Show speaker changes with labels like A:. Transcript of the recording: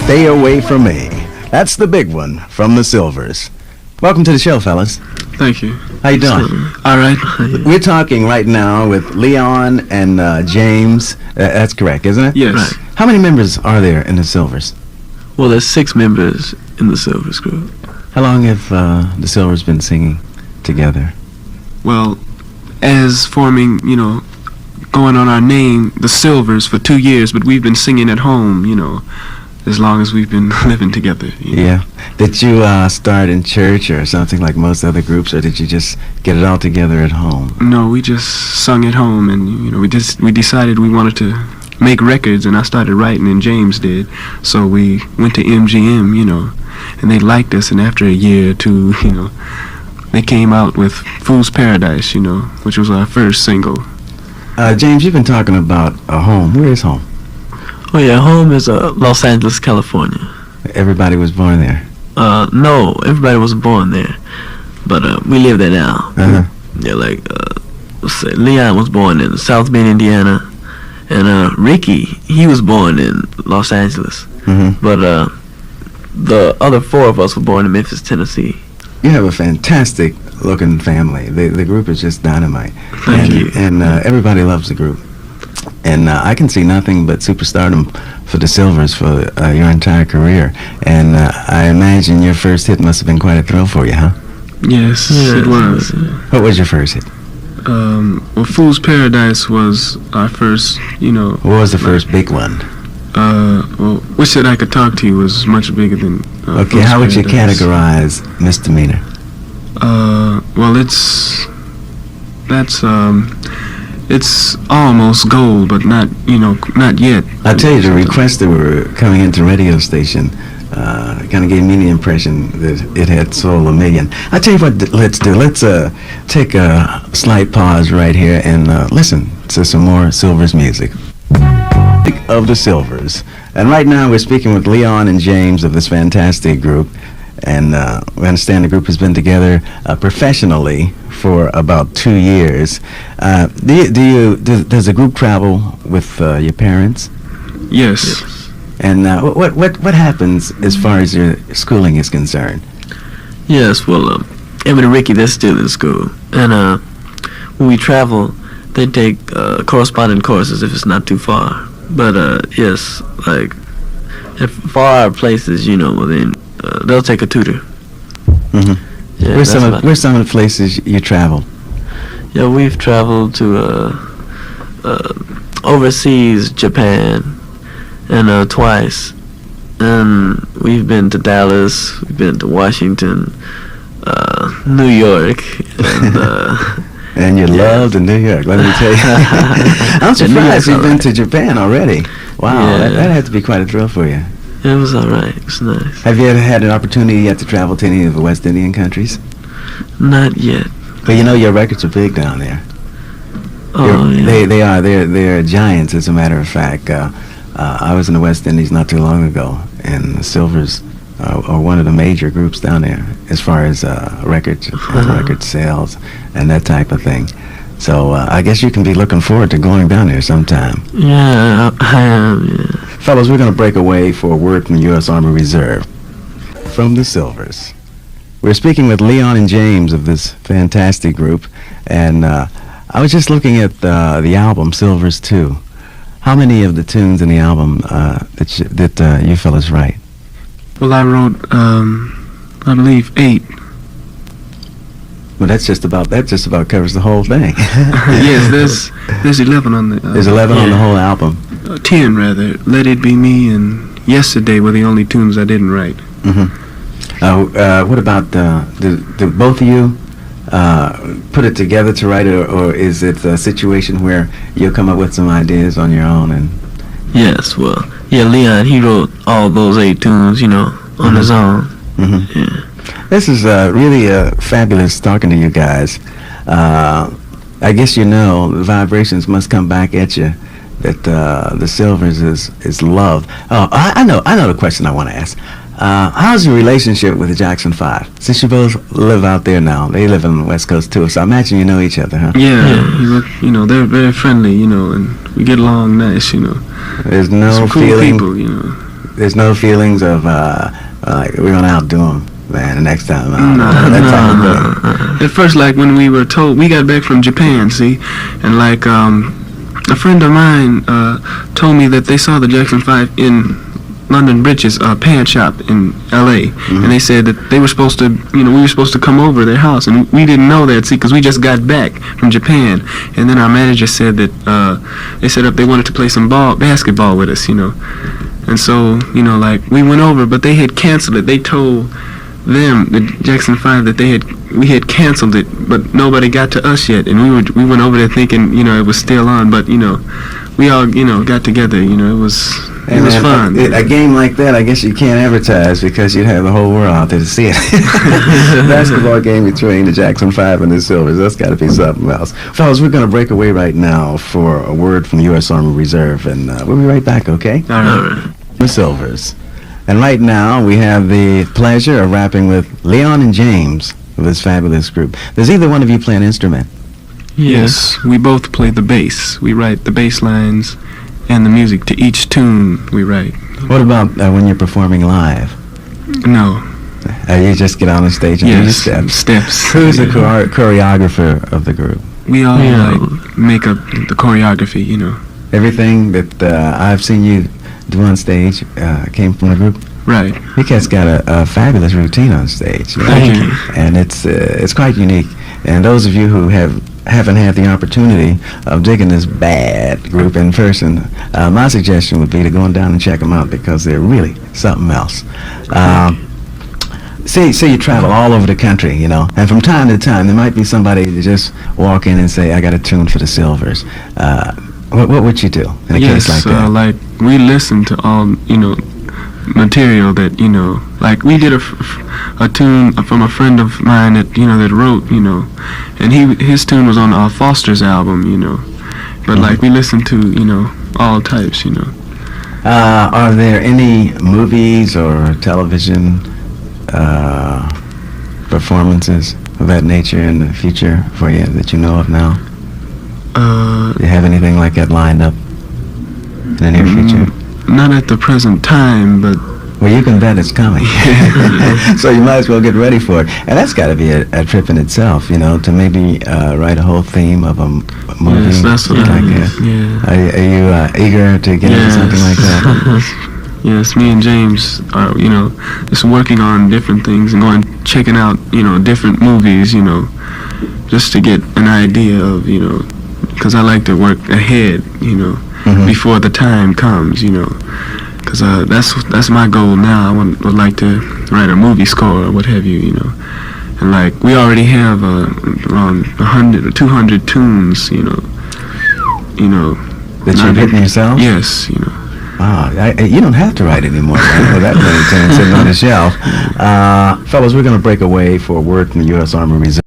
A: Stay Away From Me. That's the big one from the Sylvers. Welcome to the show, fellas.
B: Thank you.
A: How you doing?
B: All right.
A: We're talking right now with Leon and James. That's correct, isn't it?
B: Yes.
C: Right.
A: How many members are there in the Sylvers?
C: Well, there's 6 members in the Sylvers group.
A: How long have the Sylvers been singing together?
B: Well, as forming, going on our name, the Sylvers, for 2 years, but we've been singing at home, as long as we've been living together.
A: Yeah. Did you start in church or something like most other groups, or did you just get it all together at home?
B: No, we just sung at home, and we decided we wanted to make records, and I started writing, and James did. So we went to MGM, and they liked us, and after a year or two, they came out with Fool's Paradise, which was our first single.
A: James, you've been talking about a home. Where is home?
C: Oh yeah, home is Los Angeles, California.
A: Everybody was born there.
C: No, everybody wasn't born there, but we live there now.
A: Uh-huh.
C: Yeah, let's say Leon was born in South Bend, Indiana, and Ricky, he was born in Los Angeles.
A: Mm-hmm.
C: But the other 4 of us were born in Memphis, Tennessee.
A: You have a fantastic looking family. The group is just dynamite.
C: Thank you.
A: And everybody loves the group. And I can see nothing but superstardom for the Sylvers for your entire career. And I imagine your first hit must have been quite a thrill for you, huh?
B: Yes, it was.
A: What was your first hit?
B: Well, Fool's Paradise was our first,
A: What was the first big one?
B: Well, Wish That I Could Talk to You was much bigger than
A: Okay,
B: Fool's
A: how would you
B: Paradise.
A: categorize Misdemeanor?
B: Well, it's almost gold, but not yet.
A: I'll tell you, the requests that were coming into the radio station kind of gave me the impression that it had sold 1 million. I'll tell you what let's do. Let's take a slight pause right here and listen to some more Sylvers music. Of the Sylvers. And right now we're speaking with Leon and James of this fantastic group. And we understand the group has been together professionally for about 2 years. Does the group travel with your parents?
B: Yes.
A: And what happens as far as your schooling is concerned?
C: Yes, well, Evan and Ricky, they're still in school. And when we travel, they take corresponding courses if it's not too far. But, yes, like, if far places, well, then they'll take a tutor.
A: Mm-hmm.
C: Yeah,
A: where's some of the places you traveled?
C: Yeah, we've traveled to overseas, Japan, and twice. And we've been to Dallas, we've been to Washington, New York, and
A: and you loved New York, let me tell you. I'm surprised you've been to Japan already. Wow,
C: Yeah.
A: that had to be quite a thrill for you.
C: it was alright, it was nice.
A: Have you ever had an opportunity yet to travel to any of the West Indian countries?
C: Not yet.
A: But your records are big down there.
C: Oh, yeah.
A: They are. They're giants, as a matter of fact. I was in the West Indies not too long ago, and the Sylvers are one of the major groups down there as far as record sales and that type of thing. So I guess you can be looking forward to going down there sometime.
C: Yeah, I am, yeah.
A: Fellas, we're going to break away for a word from the U.S. Army Reserve. From the Sylvers. We're speaking with Leon and James of this fantastic group, and I was just looking at the album Sylvers 2. How many of the tunes in the album that you fellas write?
B: Well, I wrote, I believe 8.
A: Well, that just about covers the whole thing.
B: Yes, there's 11 on the.
A: There's 11 on the whole album.
B: 10 rather. Let It Be Me and Yesterday were the only tunes I didn't write.
A: Mm-hmm. What about did both of you put it together to write it, or is it a situation where you'll come up with some ideas on your own? And
C: Yes, well, yeah, Leon, he wrote all those 8 tunes, on his own.
A: Mm-hmm.
C: Yeah.
A: This is really fabulous talking to you guys. I guess the vibrations must come back at you that the Sylvers is love. Oh, I know the question I want to ask. How's your relationship with the Jackson 5? Since you both live out there now, they live on the West Coast too, so I imagine you know each other, huh?
B: Yeah, they're very friendly, and we get along nice,
A: There's no
B: Some cool
A: feeling.
B: people,
A: There's no feelings of like we're gonna outdo them, man. The next time. That type of thing.
B: At first, like when we were told, we got back from Japan, see, and like a friend of mine told me that they saw the Jackson 5 in London Bridge's pant shop in L.A. And they said that they were supposed to, we were supposed to come over to their house, and we didn't know that, see, because we just got back from Japan. And then our manager said that they said up they wanted to play some basketball with us, And so, like we went over, but they had canceled it. They told them, the Jackson 5, that we had canceled it, but nobody got to us yet. And we went over there thinking, it was still on, but we all, got together. It was fun.
A: A game like that, I guess you can't advertise because you'd have the whole world out there to see it. Basketball game between the Jackson 5 and the Sylvers. That's got to be something else. Fellas, we're going to break away right now for a word from the U.S. Army Reserve, and we'll be right back, okay?
B: All right.
A: The Sylvers. And right now, we have the pleasure of rapping with Leon and James of this fabulous group. Does either one of you play an instrument?
B: Yes, we both play the bass. We write the bass lines and the music to each tune we write.
A: What about when you're performing live?
B: No.
A: You just get on the stage and do your steps.
B: Steps.
A: Who's the choreographer of the group?
B: We all make up the choreography,
A: Everything that I've seen you do on stage came from the group?
B: Right.
A: You guys got a fabulous routine on stage.
B: Thank you.
A: And it's quite unique. And those of you who haven't had the opportunity of digging this bad group in person, my suggestion would be to go on down and check them out because they're really something else. Say you travel all over the country, and from time to time there might be somebody to just walk in and say, I got a tune for the Sylvers. What would you do in a case like that?
B: Like we listen to all, material that, like we did a tune from a friend of mine that, that wrote, and his tune was on Foster's album, but like we listen to, all types,
A: Are there any movies or television performances of that nature in the future for you that you know of now? Do you have anything like that lined up in the near future?
B: Not at the present time, but...
A: Well, you can bet it's coming. So you might as well get ready for it. And that's got to be a trip in itself, to maybe write a whole theme of a movie.
B: Yes, that's what
A: like
B: I
A: that.
B: Yeah.
A: Are you eager to get into something like that?
B: Yes, me and James are, just working on different things and checking out, different movies, just to get an idea of, because I like to work ahead, before the time comes, because that's my goal now. I would like to write a movie score or what have you, and like we already have around 100 or 200 tunes,
A: That you've written yourself?
B: Yes,
A: Wow, you don't have to write anymore. Right? That many tunes sitting on the shelf. Fellas, we're going to break away for a word from the U.S. Army Reserve.